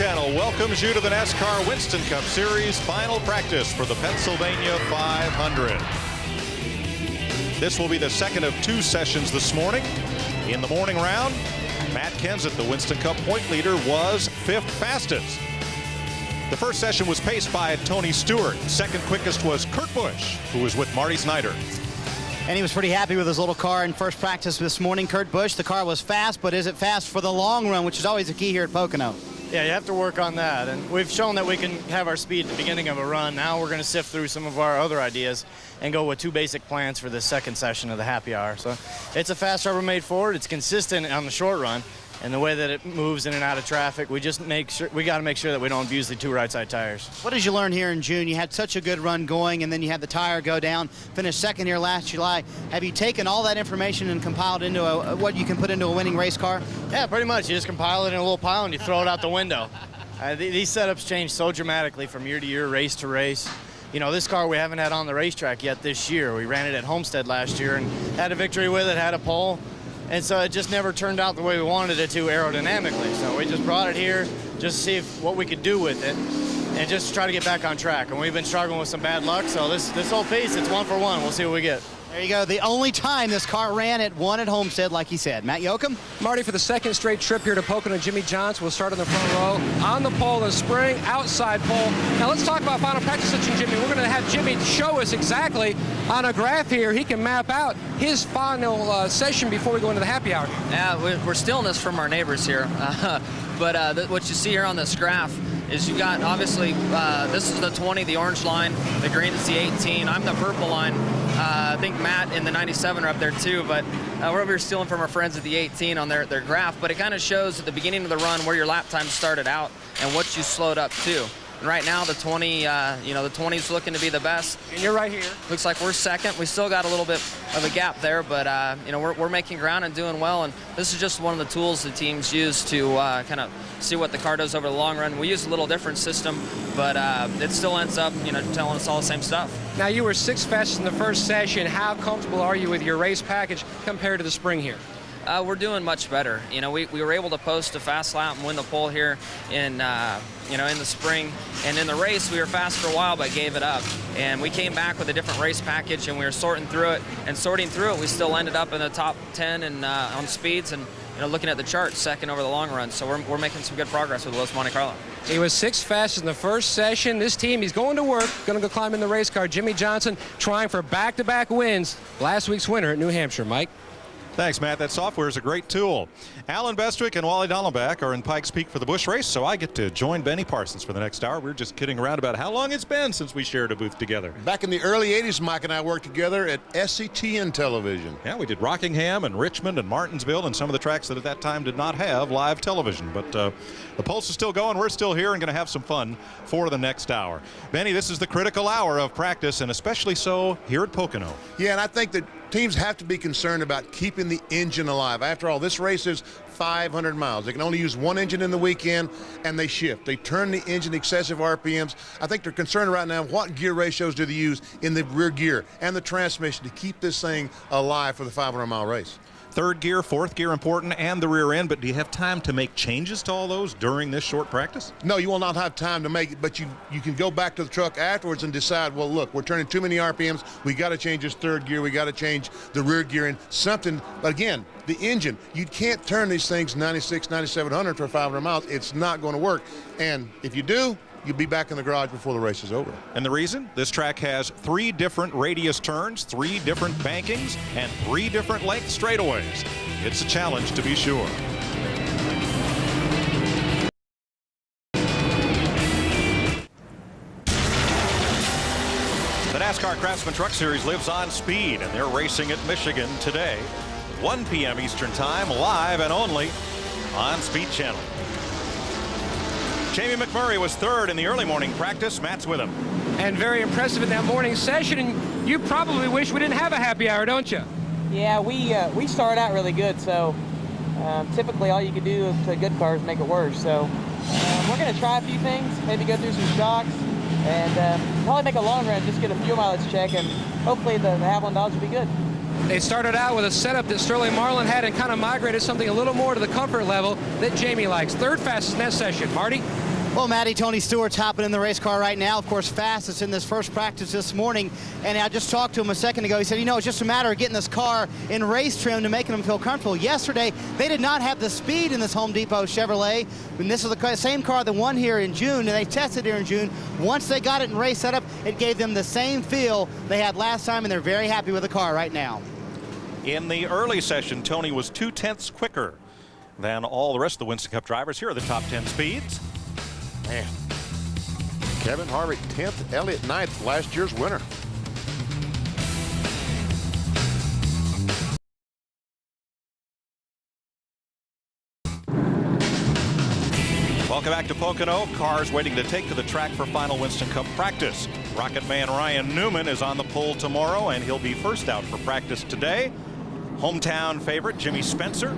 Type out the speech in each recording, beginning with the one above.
Channel welcomes you to the NASCAR Winston Cup Series final practice for the Pennsylvania 500. This will be the second of two sessions this morning. In the morning round, Matt Kenseth, the Winston Cup point leader, was fifth fastest. The first session was paced by Tony Stewart. Second quickest was Kurt Busch, who was with Marty Snyder. And he was pretty happy with his little car in first practice this morning. Kurt Busch, the car was fast, but is it fast for the long run, which is always a key here at Pocono? Yeah, you have to work on that. And we've shown that we can have our speed at the beginning of a run. Now we're going to sift through some of our other ideas and go with two basic plans for this second session of the happy hour. So it's a fast Rubbermaid Ford. It's consistent on the short run. And the way that it moves in and out of traffic, we got to make sure that we don't abuse the two right side tires. What did you learn here in June? You had such a good run going, and then you had the tire go down, finished second here last July. Have you taken all that information and compiled into what you can put into a winning race car? Yeah, pretty much. You just compile it in a little pile and you throw it out the window. These setups change so dramatically from year to year, race to race. You know, this car we haven't had on the racetrack yet this year. We ran it at Homestead last year and had a victory with it, had a pole. And so it just never turned out the way we wanted it to aerodynamically. So we just brought it here just to see what we could do with it and just try to get back on track. And we've been struggling with some bad luck. So this whole piece, it's 1 for 1. We'll see what we get. There you go. The only time this car ran at one at Homestead, like he said. Matt Yoakum? Marty, for the second straight trip here to Pocono, Jimmie Johnson will start on the front row. On the pole this spring, outside pole. Now let's talk about final practice session, Jimmy. We're going to have Jimmy show us exactly on a graph here. He can map out his final session before we go into the happy hour. Yeah, we're stealing this from our neighbors here. But what you see here on this graph is you got, obviously, this is the 20, the orange line. The green is the 18. I'm the purple line. I think Matt and the 97 are up there too, but we're over here stealing from our friends at the 18 on their graph. But it kind of shows at the beginning of the run where your lap time started out and what you slowed up to. And right now the 20, the 20's looking to be the best. And you're right here. Looks like we're second. We still got a little bit of a gap there, but we're making ground and doing well. And this is just one of the tools the teams use to kind of see what the car does over the long run. We use a little different system, but it still ends up, telling us all the same stuff. Now you were sixth fastest in the first session. How comfortable are you with your race package compared to the spring here? We're doing much better. We were able to post a fast lap and win the pole here in the spring. And in the race, we were fast for a while, but gave it up. And we came back with a different race package, and we were sorting through it. And sorting through it, we still ended up in the top 10 and on speeds. And looking at the chart, second over the long run. So we're making some good progress with Los Monte Carlo. He was sixth fastest in the first session. This team, he's going to work, going to go climb in the race car. Jimmie Johnson trying for back-to-back wins. Last week's winner at New Hampshire. Mike? Thanks, Matt. That software is a great tool. Alan Bestwick and Wally Dallenbach are in Pikes Peak for the Busch race, so I get to join Benny Parsons for the next hour. We're just kidding around about how long it's been since we shared a booth together. Back in the early 80s, Mike and I worked together at SCTN Television. Yeah, we did Rockingham and Richmond and Martinsville and some of the tracks that at that time did not have live television. But the pulse is still going. We're still here and going to have some fun for the next hour. Benny, this is the critical hour of practice, and especially so here at Pocono. Yeah, and I think that teams have to be concerned about keeping the engine alive. After all, this race is 500 miles. They can only use one engine in the weekend, and they shift. They turn the engine excessive RPMs. I think they're concerned right now what gear ratios do they use in the rear gear and the transmission to keep this thing alive for the 500-mile race. Third gear, fourth gear important, and the rear end, but do you have time to make changes to all those during this short practice? No, you will not have time to make it, but you can go back to the truck afterwards and decide, well, look, we're turning too many RPMs. We got to change this third gear. We got to change the rear gear and something. But again, the engine, you can't turn these things 96, 9700 for 500 miles. It's not going to work. And if you do, you'll be back in the garage before the race is over. And the reason? This track has 3 different radius turns, 3 different bankings, and 3 different length straightaways. It's a challenge to be sure. The NASCAR Craftsman Truck Series lives on speed, and they're racing at Michigan today. 1 p.m. Eastern Time, live and only on Speed Channel. Jamie McMurray was third in the early morning practice. Matt's with him. And very impressive in that morning session. And you probably wish we didn't have a happy hour, don't you? Yeah, we started out really good. So typically all you can do to good cars make it worse. So we're going to try a few things, maybe go through some shocks, and probably make a long run, just get a fuel mileage check, and hopefully the Haviland Dodge will be good. They started out with a setup that Sterling Marlin had and kind of migrated something a little more to the comfort level that Jamie likes. Third fastest in that session. Marty? Well, Maddie, Tony Stewart's hopping in the race car right now. Of course, fastest in this first practice this morning. And I just talked to him a second ago. He said, you know, it's just a matter of getting this car in race trim to making them feel comfortable. Yesterday, they did not have the speed in this Home Depot Chevrolet. And this is the same car that won here in June, and they tested here in June. Once they got it in race setup, it gave them the same feel they had last time, and they're very happy with the car right now. In the early session, Tony was 0.2 quicker than all the rest of the Winston Cup drivers. Here are the top 10 speeds. Man. Kevin Harvick 10th, Elliott 9th, last year's winner. Welcome back to Pocono. Cars waiting to take to the track for final Winston Cup practice. Rocket Man Ryan Newman is on the pole tomorrow, and he'll be first out for practice today. Hometown favorite Jimmy Spencer,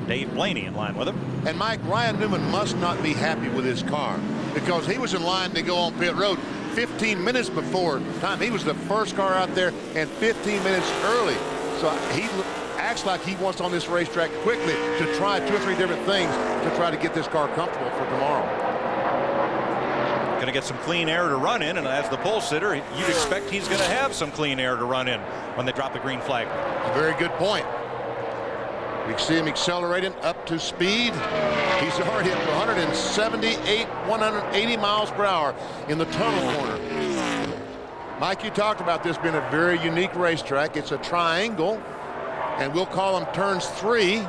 Dave Blaney in line with him. And Mike, Ryan Newman must not be happy with his car because he was in line to go on pit road 15 minutes before time. He was the first car out there and 15 minutes early. So he acts like he wants on this racetrack quickly to try 2 or 3 different things to try to get this car comfortable for tomorrow. Going to get some clean air to run in, and as the pole sitter, you'd expect he's going to have some clean air to run in when they drop the green flag. A very good point. We can see him accelerating up to speed. He's already at 178, 180 miles per hour in the tunnel corner. Mike, you talked about this being a very unique racetrack. It's a triangle, and we'll call them turns 3.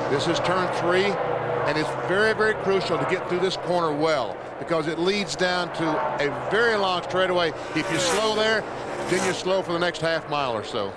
This is turn 3, and it's very, very crucial to get through this corner well because it leads down to a very long straightaway. If you slow there, then you're slow for the next half mile or so.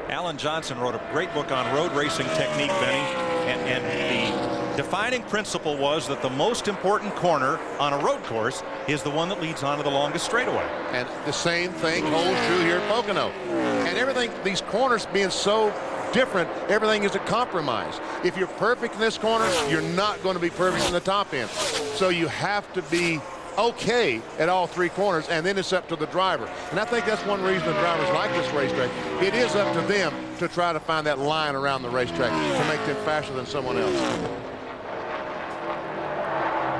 Alan Johnson wrote a great book on road racing technique, Benny, and the defining principle was that the most important corner on a road course is the one that leads onto the longest straightaway. And the same thing holds true here at Pocono. And everything, these corners being so different, everything is a compromise. If you're perfect in this corner, you're not going to be perfect in the top end. So you have to be okay at all 3 corners, and then it's up to the driver. And I think that's one reason the drivers like this racetrack. It is up to them to try to find that line around the racetrack to make them faster than someone else.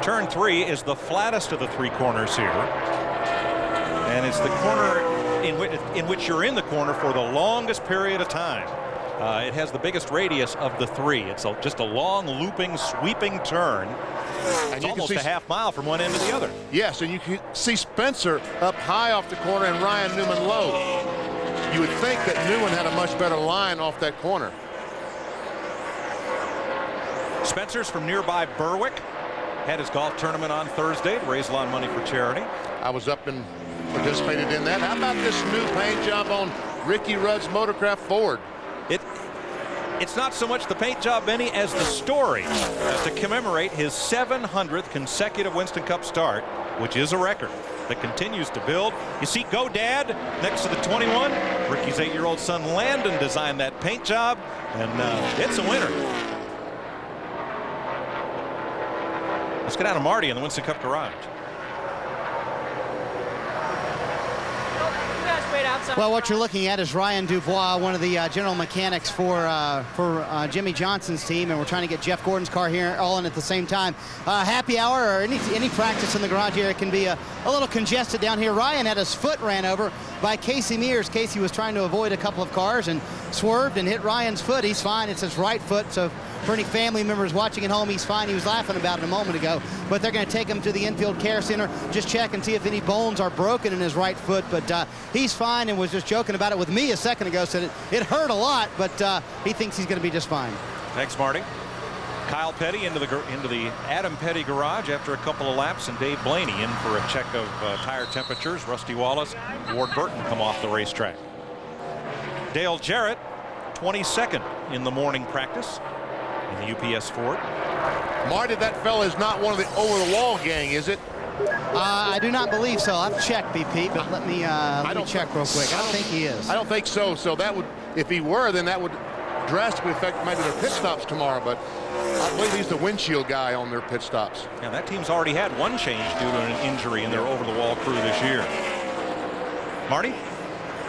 Turn 3 is the flattest of the 3 corners here, and it's the corner in which you're in the corner for the longest period of time. It has the biggest radius of the 3. It's just a long, looping, sweeping turn. It's almost a half mile from one end to the other. Yes, and you can see Spencer up high off the corner and Ryan Newman low. You would think that Newman had a much better line off that corner. Spencer's from nearby Berwick. Had his golf tournament on Thursday to raise a lot of money for charity. I was up and participated in that. How about this new paint job on Ricky Rudd's Motorcraft Ford? It's not so much the paint job, Benny, as the story to commemorate his 700th consecutive Winston Cup start, which is a record that continues to build. You see Go Dad next to the 21. Ricky's 8-year-old son Landon designed that paint job, and it's a winner. Let's get out of Marty in the Winston Cup garage. Well, what you're looking at is Ryan Dubois, one of the general mechanics for Jimmy Johnson's team, and we're trying to get Jeff Gordon's car here all in at the same time. Happy hour or any practice in the garage area can be a little congested down here. Ryan had his foot ran over by Casey Mears. Casey was trying to avoid a couple of cars and swerved and hit Ryan's foot. He's fine. It's his right foot, so for any family members watching at home, he's fine. He was laughing about it a moment ago. But they're going to take him to the infield care center, just check and see if any bones are broken in his right foot. But he's fine and was just joking about it with me a second ago. Said it hurt a lot, but he thinks he's going to be just fine. Thanks, Marty. Kyle Petty into the Adam Petty garage after a couple of laps, and Dave Blaney in for a check of tire temperatures. Rusty Wallace, Ward Burton come off the racetrack. Dale Jarrett, 22nd in the morning practice in the UPS Ford. Marty, that fella is not one of the over-the-wall gang, is it? I do not believe so. I'll check, BP, but let me check real quick. I don't think he is. I don't think so. So that would, if he were, then that would drastically affect maybe their pit stops tomorrow. But I believe he's the windshield guy on their pit stops. Yeah, that team's already had one change due to an injury in their over-the-wall crew this year. Marty?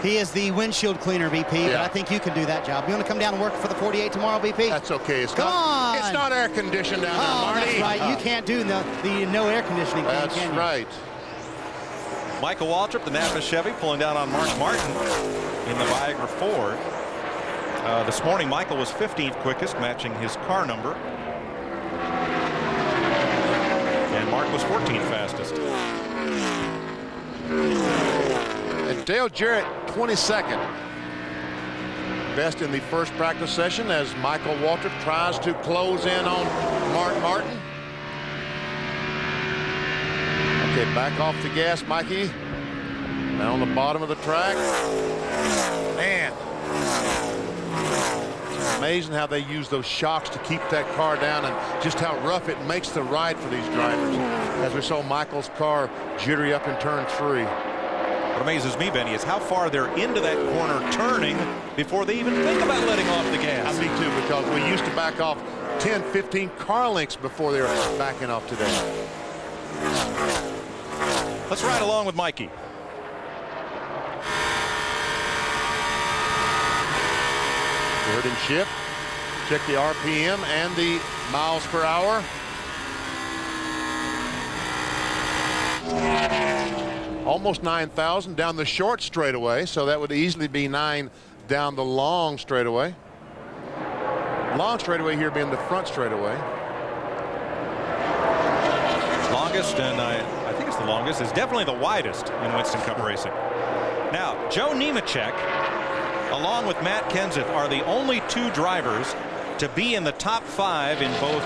He is the windshield cleaner, BP, but I think you can do that job. You want to come down and work for the 48 tomorrow, BP? That's okay. It's Come on! It's not air conditioned down there, Marty. That's right. You can't do the no air conditioning thing, That's can you? right. Michael Waltrip, the Napa Chevy, pulling down on Mark Martin in the Viagra Ford. This morning, Michael was 15th quickest, matching his car number. And Mark was 14th fastest. And Dale Jarrett, 22nd. Best in the first practice session as Michael Waltrip tries to close in on Mark Martin. Okay, back off the gas, Mikey. Down on the bottom of the track. Man. It's amazing how they use those shocks to keep that car down and just how rough it makes the ride for these drivers. As we saw Michael's car jittery up in turn 3. What amazes me, Benny, is how far they're into that corner turning before they even think about letting off the gas. Me too, because we used to back off 10, 15 car lengths before they were backing off today. Let's ride along with Mikey. Third and shift. Check the RPM and the miles per hour. Almost 9,000 down the short straightaway, so that would easily be 9 down the long straightaway. Long straightaway here being the front straightaway. Longest, and I think it's the longest, is definitely the widest in Winston Cup racing. Now, Joe Nemechek, along with Matt Kenseth, are the only 2 drivers to be in the top 5 in both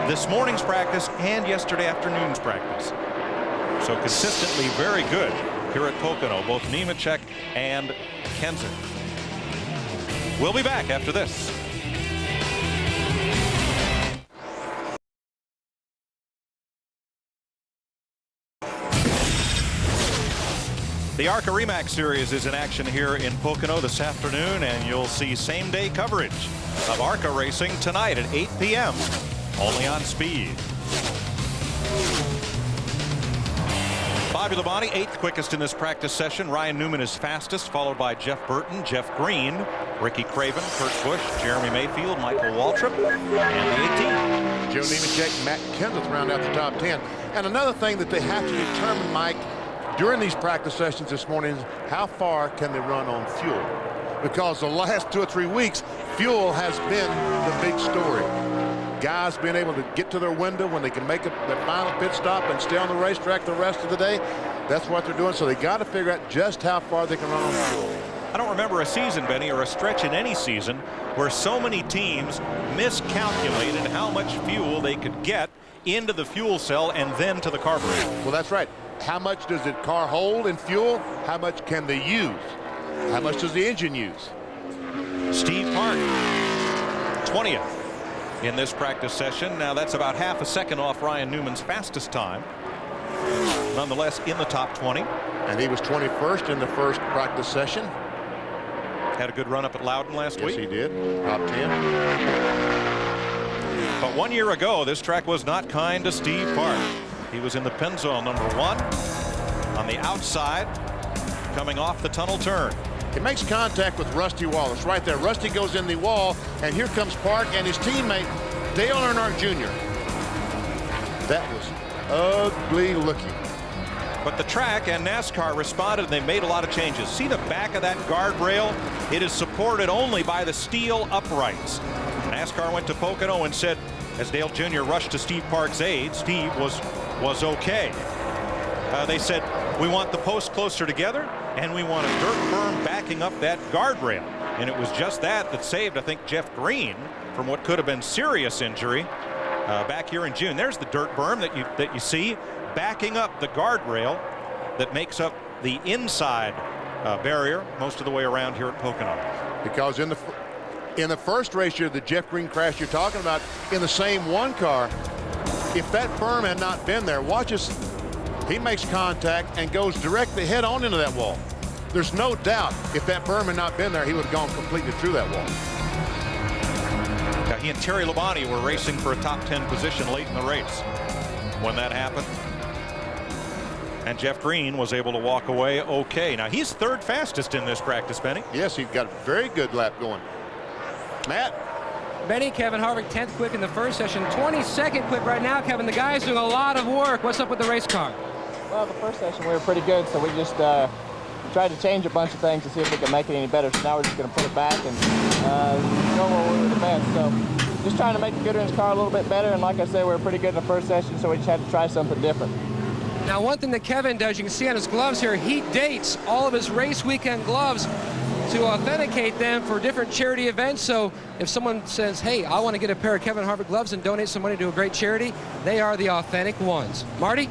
this morning's practice and yesterday afternoon's practice. So consistently very good here at Pocono, both Nemechek and Kenseth. We'll be back after this. The ARCA REMAX Series is in action here in Pocono this afternoon, and you'll see same-day coverage of ARCA racing tonight at 8 p.m. only on Speed. Bobby Labonte, 8th quickest in this practice session. Ryan Newman is fastest, followed by Jeff Burton, Jeff Green, Ricky Craven, Kurt Busch, Jeremy Mayfield, Michael Waltrip, and the 18. Joe Nemechek, Matt Kenseth round out the top 10. And another thing that they have to determine, Mike, during these practice sessions this morning is how far can they run on fuel? Because the last 2 or 3 weeks, fuel has been the big story. Guys being able to get to their window when they can make their final pit stop and stay on the racetrack the rest of the day. That's what they're doing. So they got to figure out just how far they can run on fuel. I don't remember a season, Benny, or a stretch in any season where so many teams miscalculated how much fuel they could get into the fuel cell and then to the carburetor. Well, that's right. How much does the car hold in fuel? How much can they use? How much does the engine use? Steve Park, 20th in this practice session. Now that's about half a second off Ryan Newman's fastest time. Nonetheless in the top 20. And he was 21st in the first practice session. Had a good run up at Loudon last week. Yes, he did. Top 10. But 1 year ago, this track was not kind to Steve Park. He was in the Pennzoil number 1 on the outside, coming off the tunnel turn. He makes contact with Rusty Wallace right there. Rusty goes in the wall, and here comes Park and his teammate Dale Earnhardt Jr. That was ugly looking. But the track and NASCAR responded, and they made a lot of changes. See the back of that guardrail? It is supported only by the steel uprights. NASCAR went to Pocono and said, as Dale Jr. rushed to Steve Park's aid, Steve was okay. They said, we want the posts closer together, and we want a dirt berm backing up that guardrail. And it was just that saved, I think, Jeff Green from what could have been serious injury back here in June. There's the dirt berm that you see backing up the guardrail that makes up the inside barrier most of the way around here at Pocono. Because in the first race here, the Jeff Green crash you're talking about, in the same one car, if that berm had not been there, watch us. He makes contact and goes directly head on into that wall. There's no doubt if that berm had not been there, he would have gone completely through that wall. Now, he and Terry Labonte were racing for a top 10 position late in the race when that happened. And Jeff Green was able to walk away okay. Now he's third fastest in this practice, Benny. Yes, he's got a very good lap going. Matt? Benny, Kevin Harvick 10th quick in the first session, 22nd quick right now. Kevin, the guy's doing a lot of work. What's up with the race car? Well, the first session we were pretty good, so we just tried to change a bunch of things to see if we could make it any better. So now we're just going to put it back and go where we were the best. So just trying to make the Goodwrench car a little bit better. And like I said, we were pretty good in the first session, so we just had to try something different. Now, one thing that Kevin does, you can see on his gloves here, he dates all of his race weekend gloves to authenticate them for different charity events. So if someone says, hey, I want to get a pair of Kevin Harvick gloves and donate some money to a great charity, they are the authentic ones. Marty?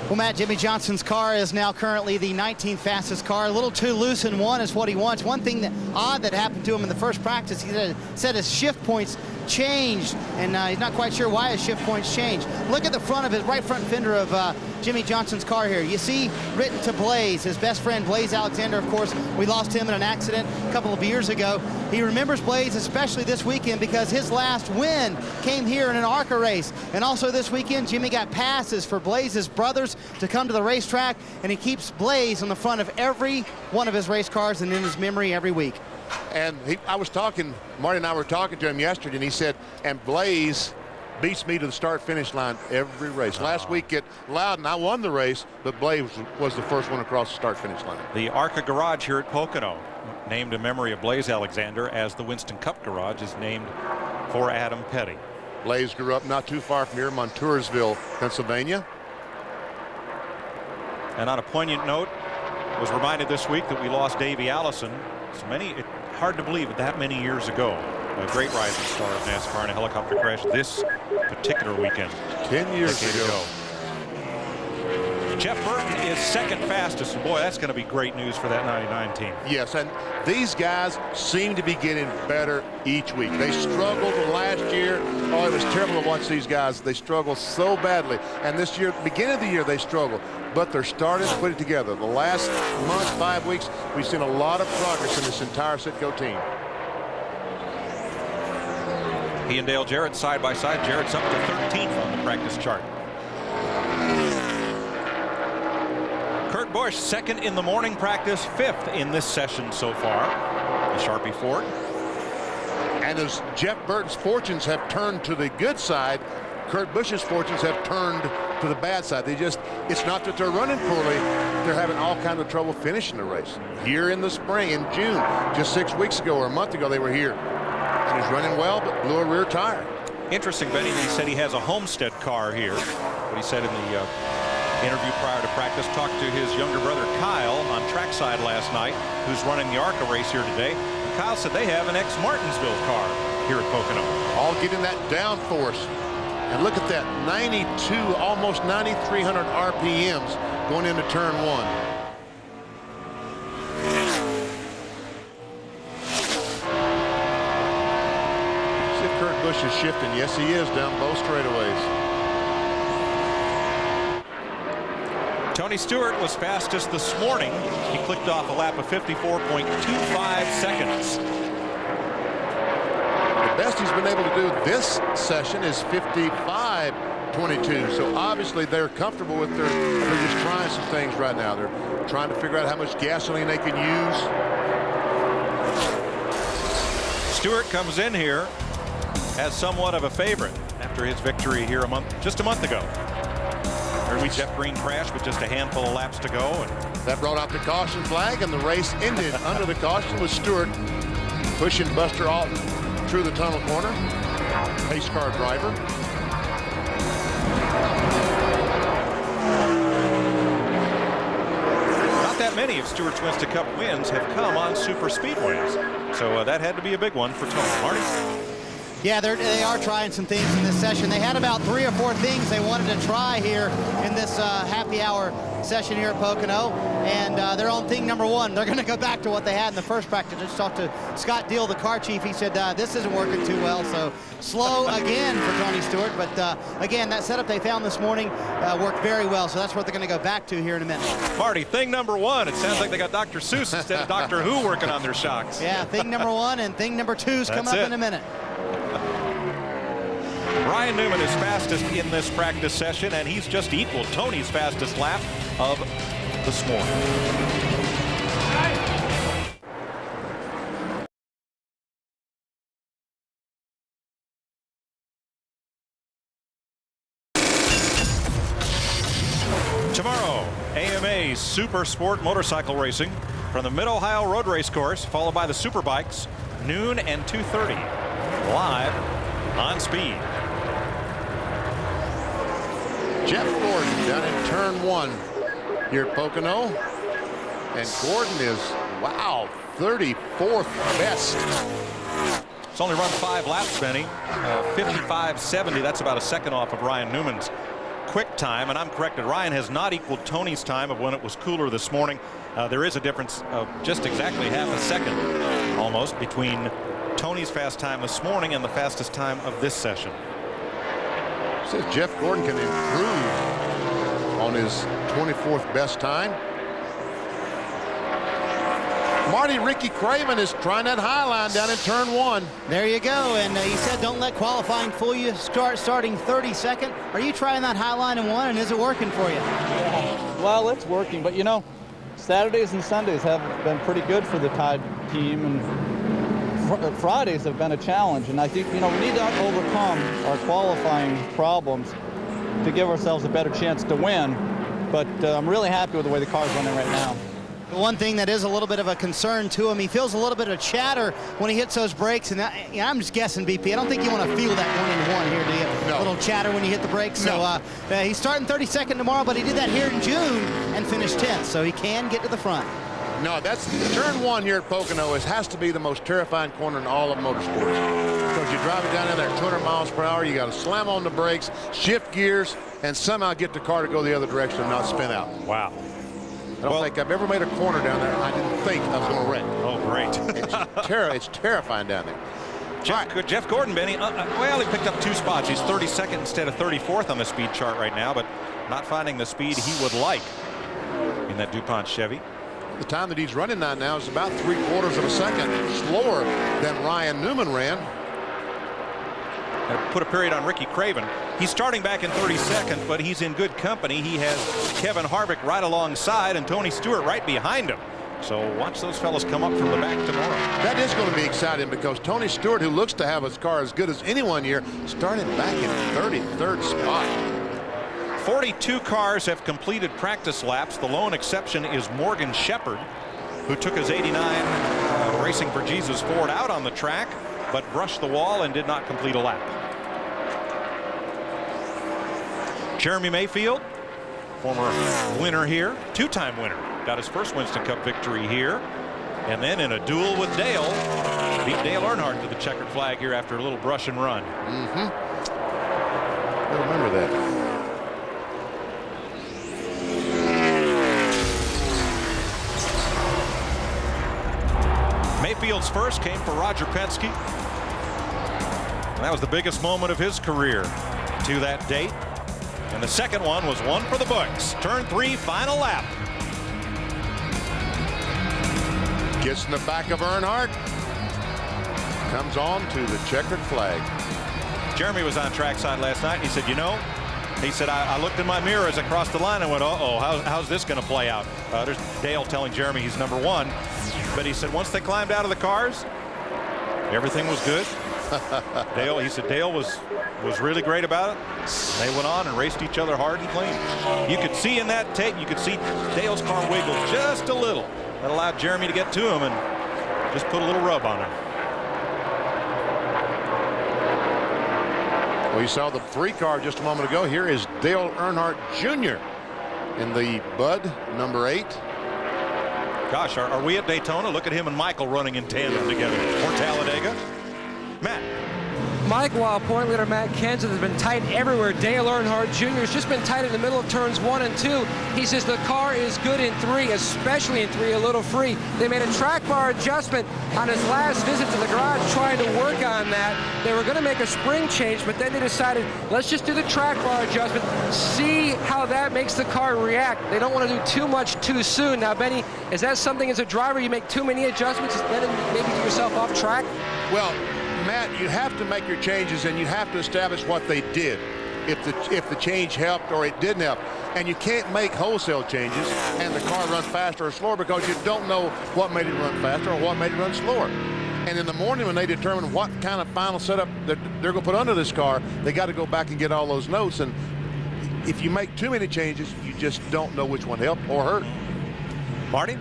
Well, Matt, Jimmie Johnson's car is now currently the 19th fastest car. A little too loose in one is what he wants. One thing that odd that happened to him in the first practice, he said his shift points changed, and he's not quite sure why his shift points changed. Look at the front of his right front fender of Jimmie Johnson's car here. You see written to Blaze, his best friend Blaze Alexander. Of course, we lost him in an accident a couple of years ago. He remembers Blaze especially this weekend because his last win came here in an ARCA race. And also this weekend, Jimmie got passes for Blaze's brothers to come to the racetrack, and he keeps Blaze on the front of every one of his race cars and in his memory every week. And Marty and I were talking to him yesterday, and he said, and Blaze beats me to the start-finish line every race. Last week at Loudon, I won the race, but Blaze was the first one across the start-finish line. The ARCA garage here at Pocono, named in memory of Blaze Alexander, as the Winston Cup garage is named for Adam Petty. Blaze grew up not too far from here, Montoursville, Pennsylvania. And on a poignant note, was reminded this week that we lost Davey Allison. Hard to believe that many years ago. A great rising star of NASCAR in a helicopter crash this particular weekend. 10 years ago. Jeff Burton is second fastest, and boy, that's going to be great news for that 99 team. Yes, and these guys seem to be getting better each week. They struggled last year. Oh, it was terrible to watch these guys. They struggled so badly. And this year, beginning of the year, they struggled. But they're starting to put it together. The last month, 5 weeks, we've seen a lot of progress in this entire Citgo team. He and Dale Jarrett side by side. Jarrett's up to 13th on the practice chart. Kurt Busch second in the morning practice, 5th in this session so far. The Sharpie Ford. And as Jeff Burton's fortunes have turned to the good side, Kurt Busch's fortunes have turned to the bad side. It's not that they're running poorly, they're having all kinds of trouble finishing the race. Here in the spring, in June, just 6 weeks ago or a month ago, they were here. And he's running well, but blew a rear tire. Interesting, Benny, he said he has a Homestead car here. What he said in the interview prior to practice, talked to his younger brother Kyle on trackside last night, who's running the ARCA race here today. And Kyle said they have an ex-Martinsville car here at Pocono. All getting that downforce. And look at that, 92, almost 9,300 RPMs going into turn one. See if Kurt Busch is shifting. Yes, he is, down both straightaways. Tony Stewart was fastest this morning. He clicked off a lap of 54.25 seconds. The best he's been able to do this session is 55.22. So obviously they're comfortable with they're just trying some things right now. They're trying to figure out how much gasoline they can use. Stewart comes in here as somewhat of a favorite after his victory here just a month ago. Heard we Jeff Green crashed with just a handful of laps to go. And that brought out the caution flag, and the race ended under the caution with Stewart pushing Buster Alton through the tunnel corner. Pace car driver. Not that many of Stewart's Winston Cup wins have come on super speedways. So that had to be a big one for Tony. Marty? Yeah, they are trying some things in this session. They had about 3 or 4 things they wanted to try here in this happy hour session here at Pocono. And they're on thing number 1. They're going to go back to what they had in the first practice. I just talked to Scott Deal, the car chief. He said this isn't working too well. So slow again for Tony Stewart. But again, that setup they found this morning worked very well. So that's what they're going to go back to here in a minute. Marty, thing number 1. It sounds like they got Dr. Seuss instead of Doctor Who working on their shocks. Yeah, thing number 1 and thing number 2 is coming up in a minute. Ryan Newman is fastest in this practice session, and he's just equaled Tony's fastest lap of this morning. Tomorrow, AMA Super Sport Motorcycle Racing from the Mid-Ohio Road Race Course, followed by the Superbikes, noon and 2:30, live on Speed. Jeff Gordon down in turn 1 here at Pocono. And Gordon is, wow, 34th best. It's only run 5 laps, Benny. 55.70. That's about a second off of Ryan Newman's quick time. And I'm corrected. Ryan has not equaled Tony's time of when it was cooler this morning. There is a difference of just exactly half a second almost between Tony's fast time this morning and the fastest time of this session. Says Jeff Gordon can improve on his 24th best time. Marty Ricky Craven is trying that high line down in turn 1. There you go. And he said don't let qualifying fool you. Starting 32nd. Are you trying that high line in 1, and is it working for you? Yeah. Well, it's working, but you know, Saturdays and Sundays have been pretty good for the Tide team, and Fridays have been a challenge. And I think, you know, we need to overcome our qualifying problems to give ourselves a better chance to win. But I'm really happy with the way the car's running right now. The one thing that is a little bit of a concern to him, he feels a little bit of chatter when he hits those brakes. And I'm just guessing, BP. I don't think you want to feel that 1-in-1 here, do you? No. A little chatter when you hit the brakes. No. So he's starting 32nd tomorrow, but he did that here in June and finished 10th. So he can get to the front. No, that's turn 1 here at Pocono. Has to be the most terrifying corner in all of motorsports. Because you're driving down there at 200 miles per hour, you got to slam on the brakes, shift gears, and somehow get the car to go the other direction and not spin out. Wow. I don't think I've ever made a corner down there I didn't think I was going to wreck. Oh, great. It's terrifying down there. Jeff Gordon, Benny, well, he picked up 2 spots. He's 32nd instead of 34th on the speed chart right now, but not finding the speed he would like in that DuPont Chevy. The time that he's running now is about 3/4 of a second slower than Ryan Newman ran. Put a period on Ricky Craven. He's starting back in 32nd, but he's in good company. He has Kevin Harvick right alongside and Tony Stewart right behind him. So watch those fellas come up from the back tomorrow. That is going to be exciting because Tony Stewart, who looks to have his car as good as anyone here, started back in 33rd spot. 42 cars have completed practice laps. The lone exception is Morgan Shepherd, who took his 89 Racing for Jesus Ford out on the track, but brushed the wall and did not complete a lap. Jeremy Mayfield, former winner here, 2-time winner, got his first Winston Cup victory here, and then in a duel with Dale, beat Dale Earnhardt to the checkered flag here after a little brush and run. I remember that. Mayfield's first came for Roger Penske. And that was the biggest moment of his career to that date. And the second one was one for the books. Turn 3, final lap. Gets in the back of Earnhardt. Comes on to the checkered flag. Jeremy was on trackside last night, and he said, you know, he said, I looked in my mirror as I crossed the line and went, uh-oh, how's this going to play out? There's Dale telling Jeremy he's number 1. But he said once they climbed out of the cars, everything was good. Dale, he said Dale was really great about it. They went on and raced each other hard and clean. You could see in that tape, you could see Dale's car wiggle just a little. That allowed Jeremy to get to him and just put a little rub on him. Well, you saw the 3 car just a moment ago. Here is Dale Earnhardt Jr. in the Bud number 8. Gosh, are we at Daytona? Look at him and Michael running in tandem together. Or Talladega. Matt. Mike, while point leader Matt Kenseth has been tight everywhere, Dale Earnhardt Jr. has just been tight in the middle of turns 1 and 2. He says the car is good in 3, especially in 3, a little free. They made a track bar adjustment on his last visit to the garage trying to work on that. They were going to make a spring change, but then they decided, let's just do the track bar adjustment, see how that makes the car react. They don't want to do too much too soon. Now, Benny, is that something as a driver you make too many adjustments and then maybe get yourself off track? Well, Matt, you have to make your changes and you have to establish what they did. if the change helped or it didn't help. And you can't make wholesale changes and the car runs faster or slower because you don't know what made it run faster or what made it run slower. And in the morning when they determine what kind of final setup they're going to put under this car, they got to go back and get all those notes. And if you make too many changes, you just don't know which one helped or hurt. Marty?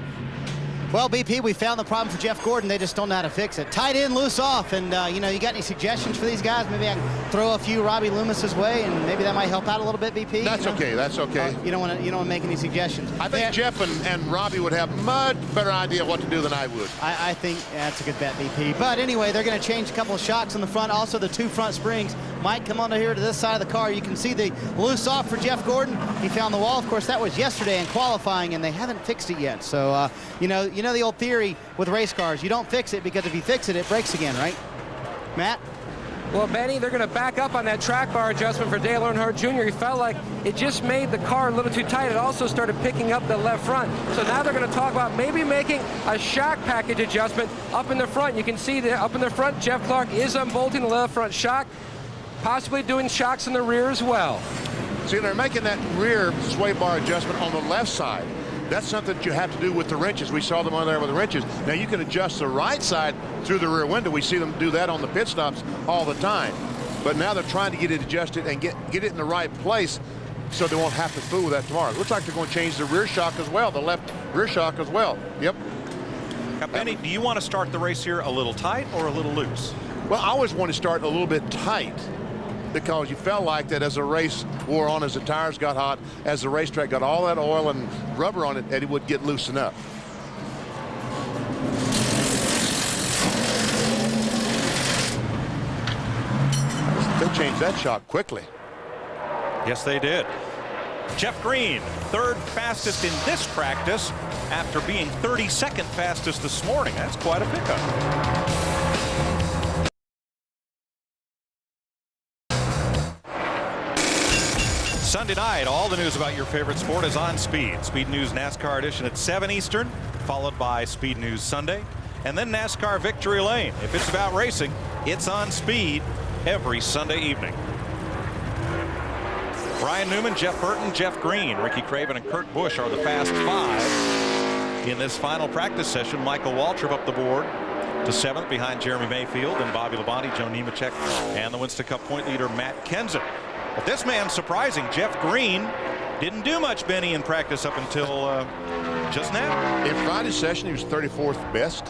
Well, BP, we found the problem for Jeff Gordon. They just don't know how to fix it. Tight in, loose off. And, you know, you got any suggestions for these guys? Maybe I can throw a few Robbie Loomis's way, and maybe that might help out a little bit, BP? That's okay. That's okay. You don't want to make any suggestions. I think Jeff and Robbie would have much better idea what to do than I would. I think that's a good bet, BP. But anyway, they're going to change a couple of shocks in the front. Also, the 2 front springs might come on here to this side of the car. You can see the loose off for Jeff Gordon. He found the wall. Of course, that was yesterday in qualifying, and they haven't fixed it yet. So, you know the old theory with race cars, you don't fix it because if you fix it, it breaks again, right? Matt? Well, Benny, they're going to back up on that track bar adjustment for Dale Earnhardt Jr. He felt like it just made the car a little too tight. It also started picking up the left front. So now they're going to talk about maybe making a shock package adjustment up in the front. You can see that up in the front, Jeff Clark is unbolting the left front shock, possibly doing shocks in the rear as well. See, they're making that rear sway bar adjustment on the left side. That's something that you have to do with the wrenches. We saw them on there with the wrenches. Now you can adjust the right side through the rear window. We see them do that on the pit stops all the time. But now they're trying to get it adjusted and get it in the right place so they won't have to fool with that tomorrow. It looks like they're going to change the rear shock as well, the left rear shock as well. Yep. Now, Benny, do you want to start the race here a little tight or a little loose? Well, I always want to start a little bit tight, because you felt like that as the race wore on, as the tires got hot, as the racetrack got all that oil and rubber on it, that it would get loosened up. They changed that shock quickly. Yes, they did. Jeff Green, 3rd fastest in this practice after being 32nd fastest this morning. That's quite a pickup. Sunday night, all the news about your favorite sport is on Speed. Speed News NASCAR edition at 7 Eastern, followed by Speed News Sunday, and then NASCAR Victory Lane. If it's about racing, it's on Speed every Sunday evening. Ryan Newman, Jeff Burton, Jeff Green, Ricky Craven, and Kurt Busch are the fast 5 in this final practice session. Michael Waltrip up the board to 7th behind Jeremy Mayfield and Bobby Labonte, Joe Nemechek, and the Winston Cup point leader Matt Kenseth. But this man's surprising. Jeff Green didn't do much, Benny, in practice up until just now. In Friday's session, he was 34th best,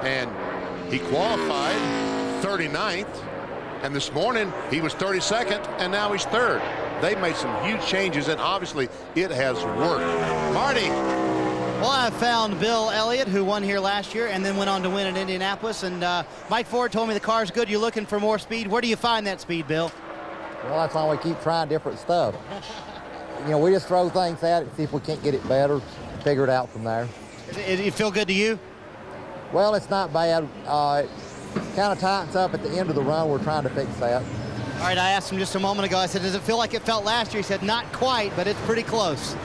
and he qualified 39th. And this morning, he was 32nd, and now he's 3rd. They made some huge changes, and obviously, it has worked. Marty. Well, I found Bill Elliott, who won here last year and then went on to win at Indianapolis. And Mike Ford told me the car's good. You're looking for more speed. Where do you find that speed, Bill? Well, that's why we keep trying different stuff. You know, we just throw things at it, see if we can't get it better, figure it out from there. It feel good to you? Well, it's not bad. It kind of tightens up at the end of the run. We're trying to fix that. All right, I asked him just a moment ago. I said, does it feel like it felt last year? He said, not quite, but it's pretty close.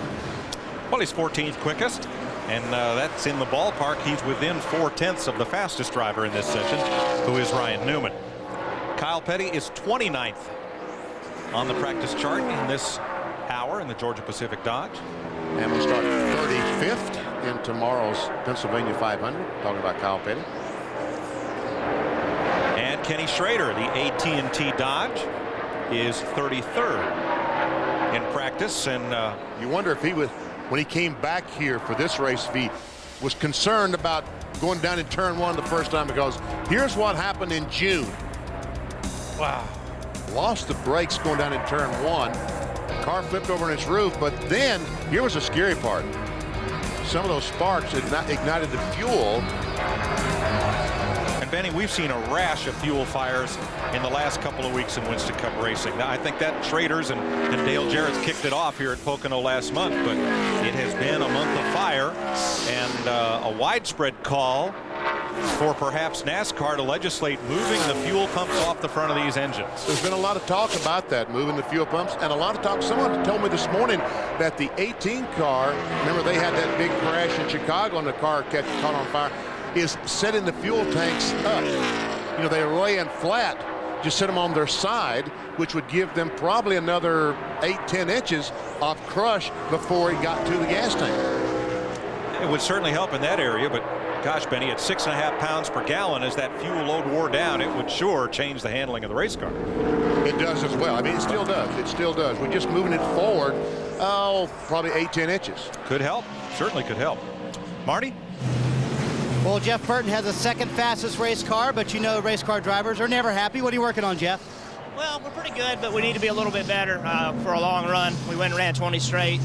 Well, he's 14th quickest, and that's in the ballpark. He's within 4/10 of the fastest driver in this session, who is Ryan Newman. Kyle Petty is 29th on the practice chart in this hour in the Georgia Pacific Dodge. And we start 35th in tomorrow's Pennsylvania 500, talking about Kyle Petty. And Kenny Schrader, the AT&T Dodge, is 33rd in practice. And you wonder if he was, when he came back here for this race, if he was concerned about going down in turn 1 the first time, because here's what happened in June. Wow. Lost the brakes going down in turn 1. Car flipped over in its roof, but then here was the scary part. Some of those sparks ignited the fuel. And Benny, we've seen a rash of fuel fires in the last couple of weeks in Winston Cup racing. Now, I think that Schrader's and Dale Jarrett's kicked it off here at Pocono last month, but it has been a month of fire and a widespread call for perhaps NASCAR to legislate moving the fuel pumps off the front of these engines. There's been a lot of talk about that, moving the fuel pumps, and a lot of talk. Someone told me this morning that the 18 car, remember they had that big crash in Chicago and the car caught on fire, is setting the fuel tanks up. You know, they're laying flat, just set them on their side, which would give them probably another 8-10 inches of crush before he got to the gas tank. It would certainly help in that area, but gosh, Benny, at 6.5 pounds per gallon, as that fuel load wore down, it would sure change the handling of the race car. It does as well. I mean, it still does. It still does. We're just moving it forward, probably 8-10 inches. Could help. Certainly could help. Marty? Well, Jeff Burton has the second fastest race car, but you know race car drivers are never happy. What are you working on, Jeff? Well, we're pretty good, but we need to be a little bit better for a long run. We went and ran 20 straight.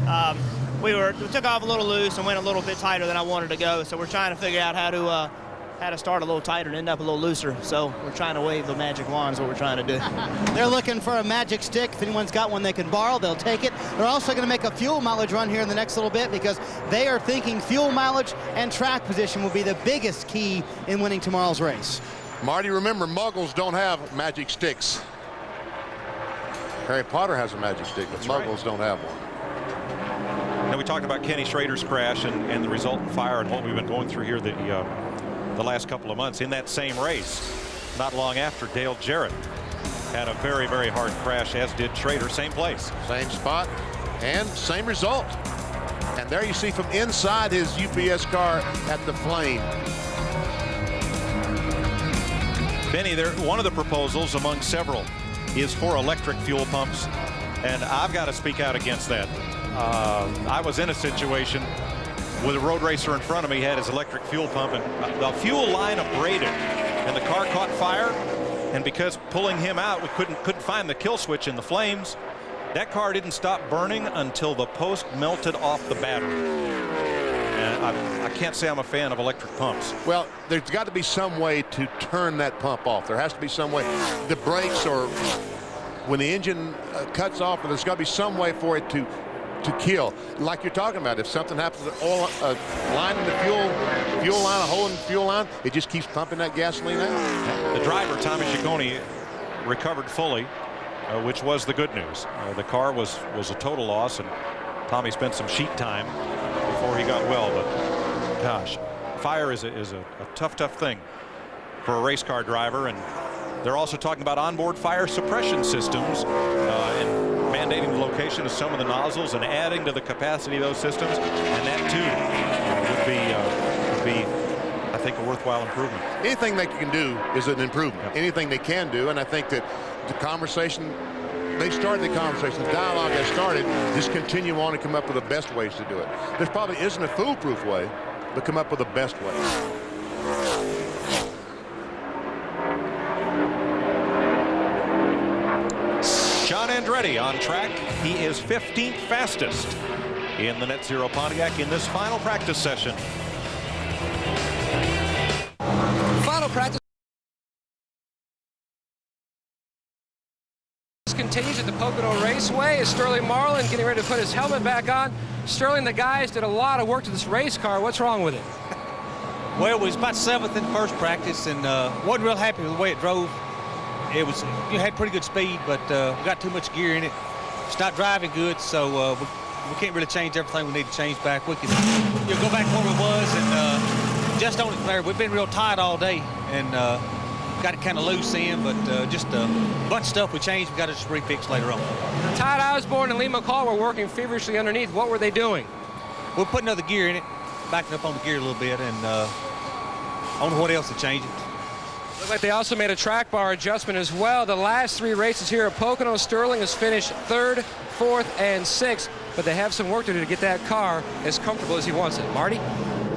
And, we took off a little loose and went a little bit tighter than I wanted to go. So we're trying to figure out how to start a little tighter and end up a little looser. So we're trying to wave the magic wand is what we're trying to do. They're looking for a magic stick. If anyone's got one they can borrow, they'll take it. They're also going to make a fuel mileage run here in the next little bit because they are thinking fuel mileage and track position will be the biggest key in winning tomorrow's race. Marty, remember, Muggles don't have magic sticks. Harry Potter has a magic stick, but Muggles don't have one. Now, we talked about Kenny Schrader's crash and the resultant fire and what we've been going through here the last couple of months. In that same race, not long after, Dale Jarrett had a very, very hard crash, as did Schrader. Same place. Same spot and same result. And there you see from inside his UPS car at the flame. Benny, one of the proposals among several is for electric fuel pumps, and I've got to speak out against that. I was in a situation with a road racer in front of me, had his electric fuel pump, and the fuel line abraded, and the car caught fire. And because pulling him out, we couldn't find the kill switch in the flames. That car didn't stop burning until the post melted off the battery. And I can't say I'm a fan of electric pumps. Well, there's got to be some way to turn that pump off. There has to be some way. The brakes, or when the engine cuts off, there's got to be some way for it to kill. Like you're talking about, if something happens to the oil line in the fuel line, a hole in the fuel line, it just keeps pumping that gasoline out. The driver, Tommy Ciccone, recovered fully, which was the good news. The car was a total loss, and Tommy spent some sheet time before he got well. But gosh, fire is a tough thing for a race car driver. And they're also talking about onboard fire suppression systems and mandating the location of some of the nozzles and adding to the capacity of those systems, and that too would be I think a worthwhile improvement. Anything they can do is an improvement. Yep. Anything they can do, and I think that the conversation, they started the conversation, the dialogue has started, just continue on and come up with the best ways to do it. There probably isn't a foolproof way, but come up with the best way. John Andretti on track. He is 15th fastest in the Net Zero Pontiac in this final practice session. Final practice continues at the Pocono Raceway. Is Sterling Marlin getting ready to put his helmet back on. Sterling, the guys did a lot of work to this race car. What's wrong with it? Well, we was about 7th in first practice and wasn't real happy with the way it drove. It was, you had pretty good speed, but we got too much gear in it. It's not driving good, so we can't really change everything we need to change back. We can go back to where we was and just on it there. We've been real tight all day and got it kind of loose in, but just a bunch of stuff we changed. We got to just refix later on. Todd Osborne and Lee McCall were working feverishly underneath. What were they doing? We're putting other gear in it, backing up on the gear a little bit, and I don't know what else to change it. Looks like they also made a track bar adjustment as well. The last 3 races here at Pocono, Sterling has finished 3rd, 4th, and 6th, but they have some work to do to get that car as comfortable as he wants it. Marty?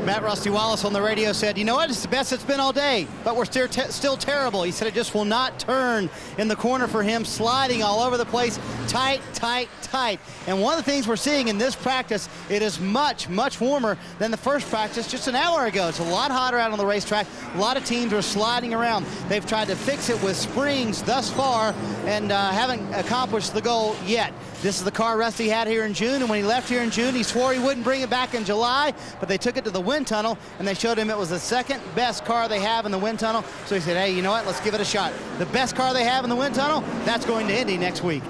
Matt Rusty Wallace on the radio said, you know what, it's the best it's been all day, but we're still terrible. He said it just will not turn in the corner for him, sliding all over the place, tight. And one of the things we're seeing in this practice, it is much warmer than the first practice just an hour ago. It's a lot hotter out on the racetrack. A lot of teams are sliding around. They've tried to fix it with springs thus far and haven't accomplished the goal yet. This is the car Rusty had here in June, and when he left here in June, he swore he wouldn't bring it back in July, but they took it to the wind tunnel, and they showed him it was the second best car they have in the wind tunnel. So he said, hey, you know what, let's give it a shot. The best car they have in the wind tunnel, that's going to Indy next week.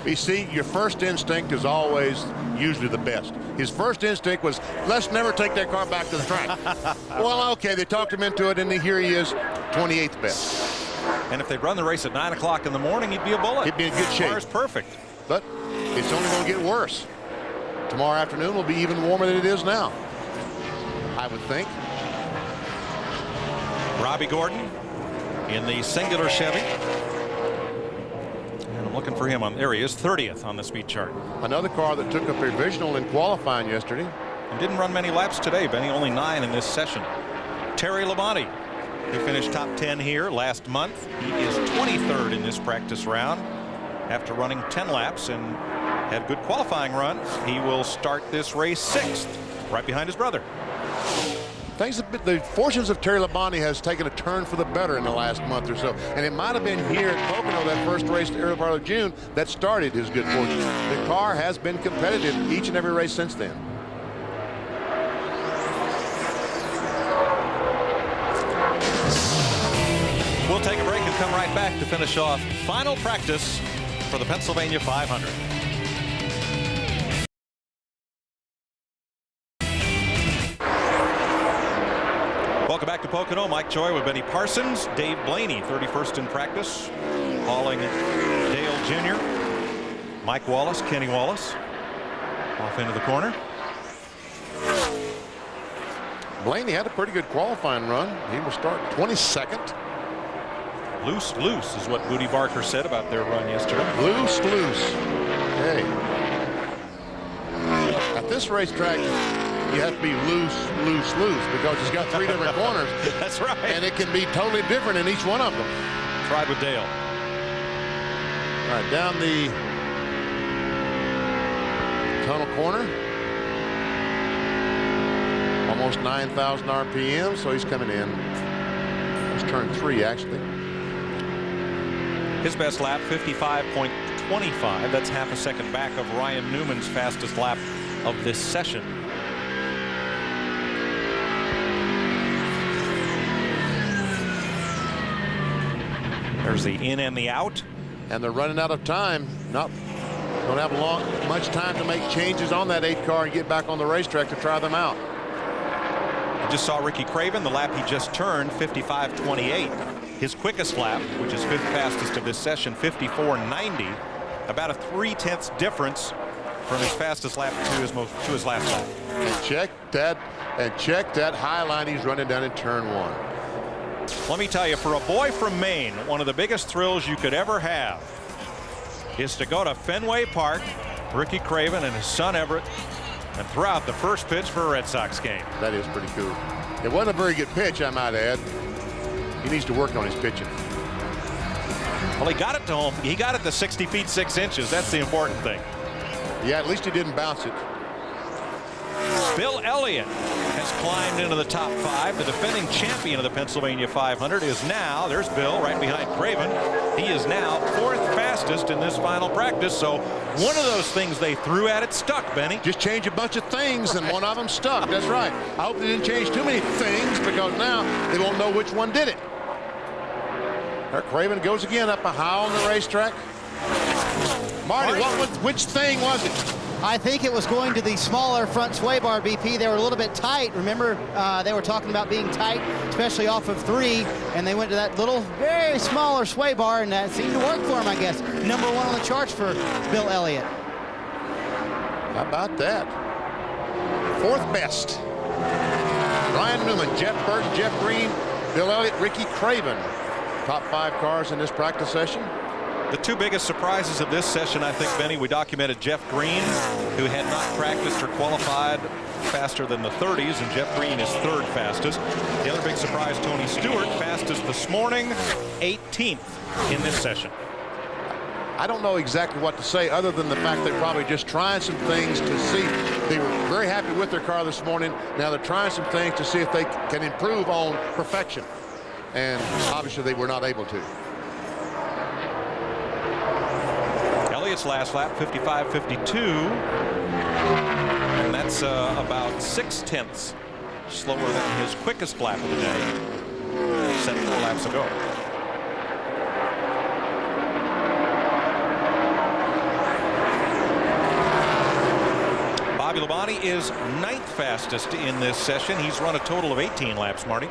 You see, your first instinct is always usually the best. His first instinct was, let's never take that car back to the track. Well, okay, they talked him into it, and here he is, 28th best. And if they'd run the race at 9 o'clock in the morning, he'd be a bullet. He'd be in good shape. Car's perfect. But it's only going to get worse. Tomorrow afternoon will be even warmer than it is now, I would think. Robbie Gordon in the singular Chevy. And I'm looking for him on, there he is, 30th on the speed chart. Another car that took a provisional in qualifying yesterday. And didn't run many laps today, Benny, only 9 in this session. Terry Labonte, who finished top 10 here last month. He is 23rd in this practice round after running 10 laps and had good qualifying runs. He will start this race 6th, right behind his brother. The fortunes of Terry Labonte has taken a turn for the better in the last month or so, and it might have been here at Pocono, that first race in the early part of June, that started his good fortune. The car has been competitive each and every race since then. We'll take a break and come right back to finish off final practice for the Pennsylvania 500. Welcome back to Pocono. Mike Joy with Benny Parsons. Dave Blaney, 31st in practice, hauling Dale Jr. Mike Wallace, Kenny Wallace, off into the corner. Blaney had a pretty good qualifying run. He will start 22nd. Loose is what Booty Barker said about their run yesterday. Loose. Okay. At this racetrack, you have to be loose, because it's got 3 different corners. That's right. And it can be totally different in each one of them. Tried with Dale. All right, down the tunnel corner. Almost 9,000 RPM, so he's coming in. It's turn 3, actually. His best lap, 55.25. That's half a second back of Ryan Newman's fastest lap of this session. There's the in and the out. And they're running out of time. Don't have much time to make changes on that 8 car and get back on the racetrack to try them out. I just saw Ricky Craven, the lap he just turned, 55.28. His quickest lap, which is 5th fastest of this session, 54.90. About a 3/10 difference from his fastest lap to his last lap. And check that high line he's running down in turn 1. Let me tell you, for a boy from Maine, one of the biggest thrills you could ever have is to go to Fenway Park, Ricky Craven and his son Everett, and throw out the first pitch for a Red Sox game. That is pretty cool. It wasn't a very good pitch, I might add. He needs to work on his pitching. Well, he got it to home. He got it to 60 feet 6 inches. That's the important thing. Yeah, at least he didn't bounce it. Bill Elliott has climbed into the top 5. The defending champion of the Pennsylvania 500 is now, there's Bill right behind Craven. He is now 4th fastest in this final practice. So one of those things they threw at it stuck, Benny. Just change a bunch of things and one of them stuck. That's right. I hope they didn't change too many things, because now they won't know which one did it. There Craven goes again up a high on the racetrack. Marty, which thing was it? I think it was going to the smaller front sway bar, BP. They were a little bit tight. Remember, they were talking about being tight, especially off of 3, and they went to that little, very smaller sway bar, and that seemed to work for him, I guess. Number 1 on the charts for Bill Elliott. How about that? 4th best. Ryan Newman, Jeff Burton, Jeff Green, Bill Elliott, Ricky Craven. Top 5 cars in this practice session. The 2 biggest surprises of this session, I think, Benny, we documented Jeff Green, who had not practiced or qualified faster than the 30s, and Jeff Green is 3rd fastest. The other big surprise, Tony Stewart, fastest this morning, 18th in this session. I don't know exactly what to say other than the fact they're probably just trying some things to see. They were very happy with their car this morning. Now they're trying some things to see if they can improve on perfection. And obviously they were not able to. Elliott's last lap, 55.52. And that's about 6/10 slower than his quickest lap of the day, set 4 laps ago. Bobby Labonte is 9th fastest in this session. He's run a total of 18 laps, Marty.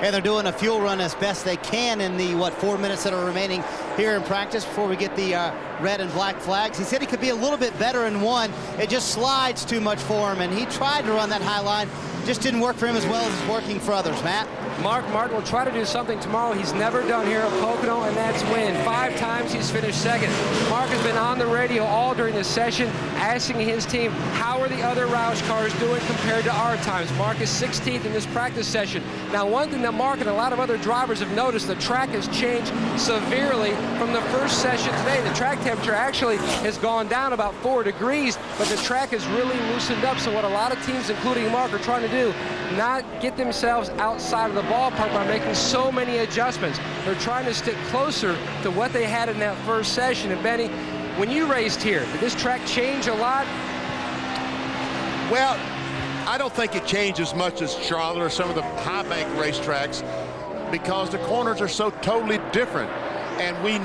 and they're doing a fuel run as best they can in the, 4 minutes that are remaining here in practice before we get the red and black flags. He said he could be a little bit better in one. It just slides too much for him, and he tried to run that high line. Just didn't work for him as well as it's working for others. Matt? Mark Martin will try to do something tomorrow he's never done here at Pocono, and that's win. 5 times he's finished second. Mark has been on the radio all during this session asking his team, how are the other Roush cars doing compared to our times? Mark is 16th in this practice session. Now, one thing that Mark and a lot of other drivers have noticed, the track has changed severely from the first session today. The track temperature actually has gone down about 4 degrees, but the track has really loosened up. So what a lot of teams, including Mark, are trying to do, not get themselves outside of the ballpark by making so many adjustments. They're trying to stick closer to what they had in that first session. And Benny, when you raced here, did this track change a lot? Well, I don't think it changed as much as Charlotte or some of the high bank racetracks because the corners are so totally different. And you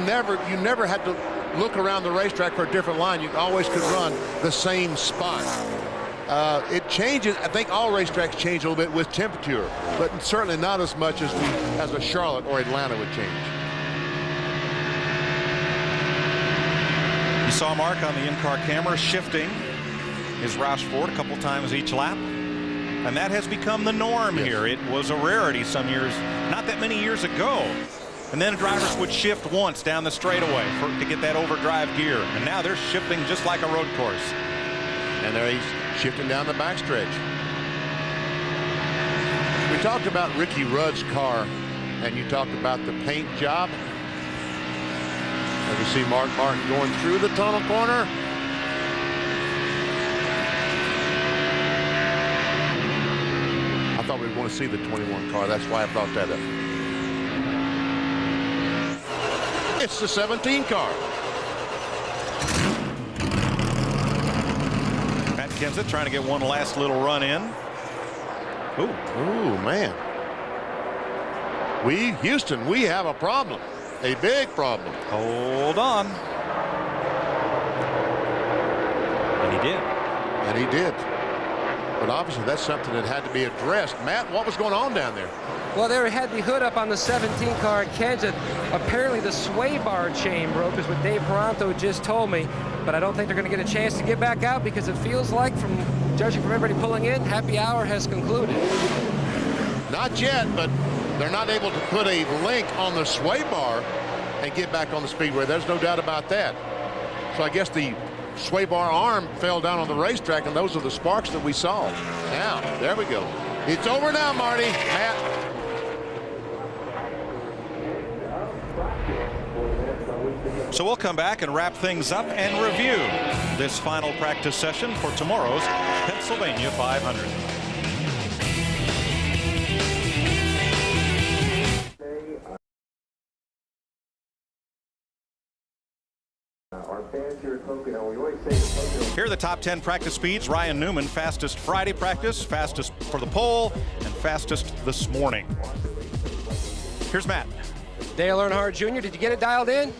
never had to look around the racetrack for a different line. You always could run the same spot. It changes. I think all racetracks change a little bit with temperature, but certainly not as much as a Charlotte or Atlanta would change. You saw Mark on the in-car camera shifting his Roush Ford a couple times each lap, and that has become the norm here. It was a rarity some years, not that many years ago. And then drivers would shift once down the straightaway to get that overdrive gear, and now they're shifting just like a road course. And there he's shifting down the backstretch. We talked about Ricky Rudd's car, and you talked about the paint job. As we see Mark Martin going through the tunnel corner. I thought we were going to see the 21 car. That's why I brought that up. It's the 17 car. Matt Kenseth trying to get one last little run in. Ooh, man. Houston, we have a problem. A big problem. Hold on. And he did. And he did. But obviously that's something that had to be addressed. Matt, what was going on down there? Well, they had the hood up on the 17 car at Kenseth. Apparently the sway bar chain broke, is what Dave Paranto just told me. But I don't think they're going to get a chance to get back out because it feels like, from judging from everybody pulling in, happy hour has concluded. Not yet, but they're not able to put a link on the sway bar and get back on the speedway. There's no doubt about that. So I guess the sway bar arm fell down on the racetrack, and those are the sparks that we saw. Now, there we go. It's over now, Marty. Matt. So we'll come back and wrap things up and review this final practice session for tomorrow's Pennsylvania 500. Here are the top 10 practice speeds. Ryan Newman, fastest Friday practice, fastest for the pole, and fastest this morning. Here's Matt. Dale Earnhardt Jr., did you get it dialed in?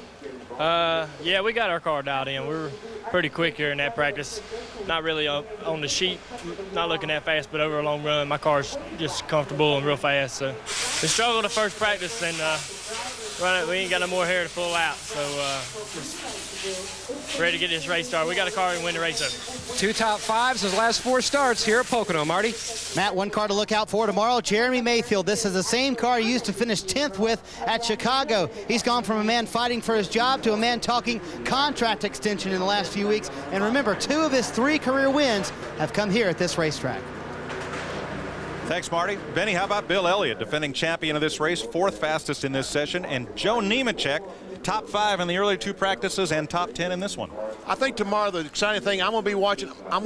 Yeah, we got our car dialed in. We were pretty quick here in that practice. Not really on the sheet, not looking that fast, but over a long run, my car's just comfortable and real fast. So we struggled the first practice, and we ain't got no more hair to pull out. So just ready to get this race started. We got a car and win the race over. 2 top 5s his last 4 starts here at Pocono. Marty? Matt, one car to look out for tomorrow, Jeremy Mayfield. This is the same car he used to finish 10th with at Chicago. He's gone from a man fighting for his job to a man talking contract extension in the last few weeks. And remember, 2 of his 3 career wins have come here at this racetrack. Thanks, Marty. Benny, how about Bill Elliott, defending champion of this race, 4th fastest in this session, and Joe Nemechek, top 5 in the early 2 practices and top 10 in this one. I think tomorrow the exciting thing I'm going to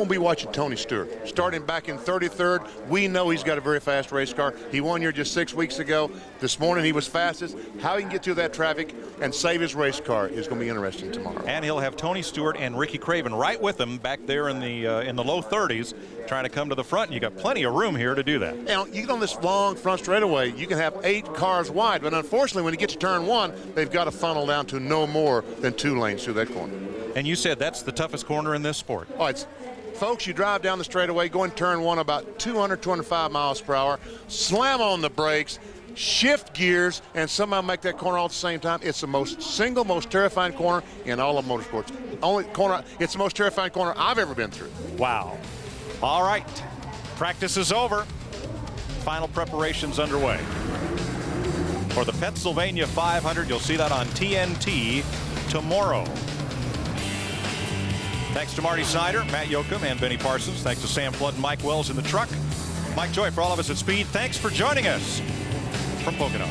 be watching Tony Stewart. Starting back in 33rd, we know he's got a very fast race car. He won here just 6 weeks ago. This morning he was fastest. How he can get through that traffic and save his race car is going to be interesting tomorrow. And he'll have Tony Stewart and Ricky Craven right with him back there in the low 30s, trying to come to the front. And you got plenty of room here to do that. And you get on this long front straightaway, you can have 8 cars wide, but unfortunately when you get to turn 1, they've got to funnel down to no more than 2 lanes through that corner. And you said that's the toughest corner in this sport. Oh, folks, you drive down the straightaway, go in turn 1 about 200, 205 miles per hour, slam on the brakes, shift gears, and somehow make that corner all at the same time. It's the most terrifying corner in all of motorsports. It's the most terrifying corner I've ever been through. Wow. All right. Practice is over. Final preparations underway. For the Pennsylvania 500, you'll see that on TNT tomorrow. Thanks to Marty Snyder, Matt Yoakum, and Benny Parsons. Thanks to Sam Flood and Mike Wells in the truck. Mike Joy for all of us at Speed. Thanks for joining us from Pocono.